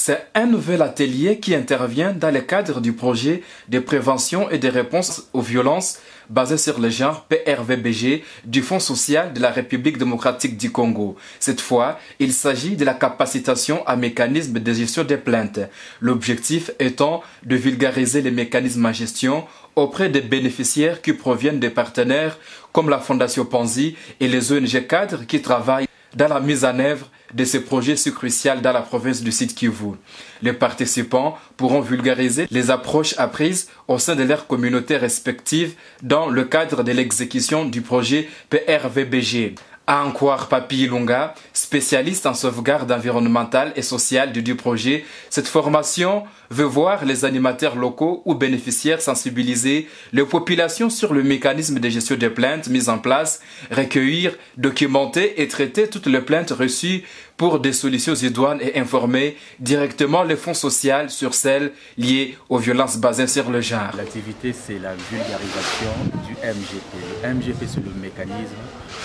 C'est un nouvel atelier qui intervient dans le cadre du projet de prévention et de réponse aux violences basées sur le genre PRVBG du Fonds social de la République démocratique du Congo. Cette fois, il s'agit de la capacitation à mécanismes de gestion des plaintes. L'objectif étant de vulgariser les mécanismes en gestion auprès des bénéficiaires qui proviennent des partenaires comme la Fondation Panzi et les ONG cadres qui travaillent dans la mise en œuvre de ces projets si cruciaux dans la province du Sud Kivu. Les participants pourront vulgariser les approches apprises au sein de leurs communautés respectives dans le cadre de l'exécution du projet PRVBG. Ankwar Papi Lunga, spécialiste en sauvegarde environnementale et sociale du projet, cette formation veut voir les animateurs locaux ou bénéficiaires sensibiliser les populations sur le mécanisme de gestion des plaintes mis en place, recueillir, documenter et traiter toutes les plaintes reçues pour des solutions idoines et informer directement le fonds social sur celles liées aux violences basées sur le genre. L'activité, c'est la vulgarisation du MGP. Le MGP, c'est le mécanisme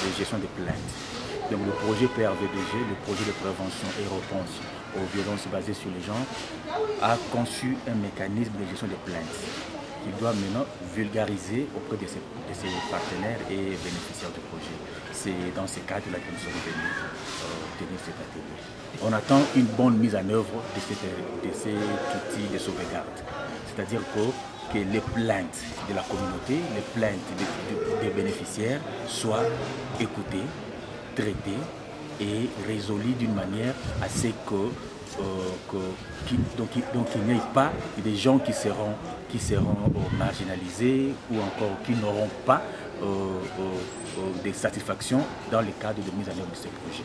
de gestion des plaintes. Donc le projet PRVBG, le projet de prévention et réponse aux violences basées sur les genres, a conçu un mécanisme de gestion des plaintes qu'il doit maintenant vulgariser auprès de ses partenaires et bénéficiaires du projet. C'est dans ce cadre-là que nous sommes venus tenir cet atelier. On attend une bonne mise en œuvre de cet outil de sauvegarde. C'est-à-dire que les plaintes de la communauté, les plaintes des bénéficiaires soient écoutées, traitées et résolues d'une manière à ce qu'il n'y ait pas des gens qui seront marginalisés ou encore qui n'auront pas des satisfactions dans le cadre de mise en œuvre de ce projet.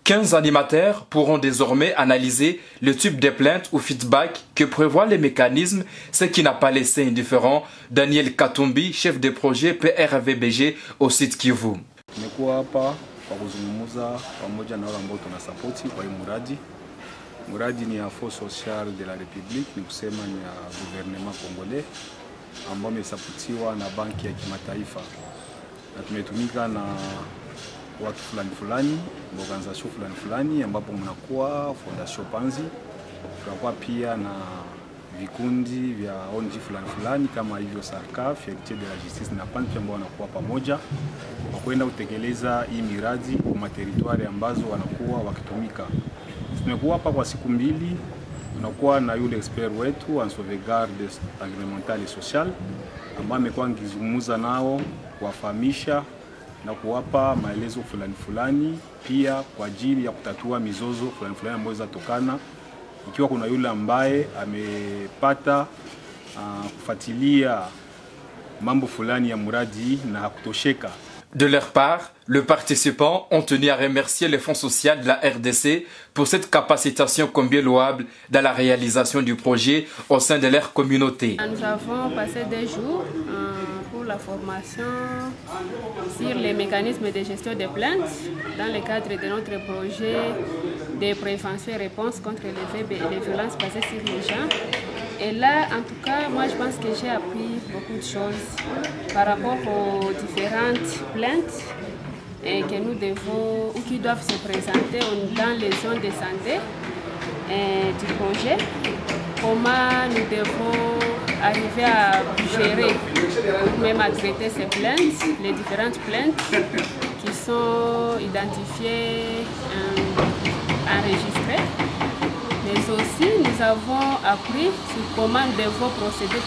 15 animateurs pourront désormais analyser le type de plainte ou feedback que prévoit les mécanismes, ce qui n'a pas laissé indifférent Daniel Katumbi, chef de projet PRVBG au Sud Kivu. Nimekuwa hapa kwa kuzungumza pamoja na wale ambao tunasapoti kwa hii mradi. Mradi ni ya Fonds social de la République, ni kusema ni ya gouvernement congolais ambao umesapotiwa na banki ya kimataifa. Na tumetumika na watu fulani, organization fulani ambapo mnakuwa Fondation Panzi, tunakuwa pia na vikundi vya ONG fulani kama hivyo SARCAF, Fierté de la Justice na PANPI ambao wanakuwa pamoja kwa kwenda kutekeleza hii miradi kwa materitoire ambazo wanakuwa wakitumika. Tumekuwa hapa kwa siku mbili, tunakuwa na yule expert wetu en sauvegarde environnementale et sociale ambaye amekuwa akizungumza nao kuwafahamisha na kuwapa maelezo fulani pia kwa ajili ya kutatua mizozo fulani ambayo zinatokana ikiwa kuna yule ambaye amepata kufuatilia mambo fulani ya mradi na hakutosheka. De leur part, les participants ont tenu à remercier le Fonds social de la RDC pour cette capacitation combien louable dans la réalisation du projet au sein de leur communauté. Nous avons passé 2 jours pour la formation sur les mécanismes de gestion des plaintes dans le cadre de notre projet de prévention et réponse contre les violences basées sur les genres. Et là, en tout cas, moi je pense que j'ai appris beaucoup de choses par rapport aux différentes plaintes que nous devons ou qui doivent se présenter dans les zones de santé du projet. Comment nous devons arriver à gérer ou même à traiter ces plaintes, les différentes plaintes qui sont identifiées, enregistrées. Mais aussi, nous avons appris sur comment nous devons procéder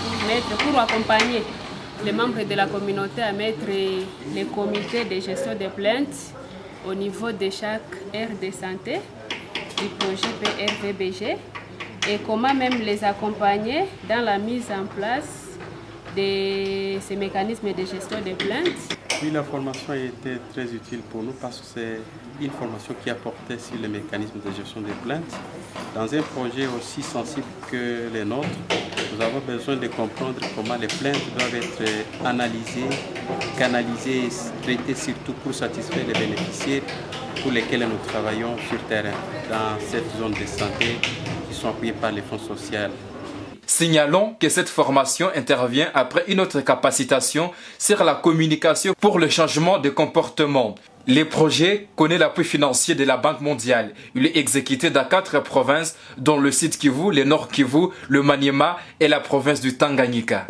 pour accompagner les membres de la communauté à mettre les comités de gestion des plaintes au niveau de chaque aire de santé du projet PRVBG et comment même les accompagner dans la mise en place de ces mécanismes de gestion des plaintes. Oui, la formation a été très utile pour nous parce que c'est une formation qui a porté sur les mécanismes de gestion des plaintes. Dans un projet aussi sensible que les nôtres, nous avons besoin de comprendre comment les plaintes doivent être analysées, canalisées, traitées surtout pour satisfaire les bénéficiaires pour lesquels nous travaillons sur terrain dans cette zone de santé qui sont appuyées par les fonds sociaux. Signalons que cette formation intervient après une autre capacitation sur la communication pour le changement de comportement. Le projet connaît l'appui financier de la Banque mondiale. Il est exécuté dans 4 provinces, dont le Sud Kivu, le Nord Kivu, le Maniema et la province du Tanganyika.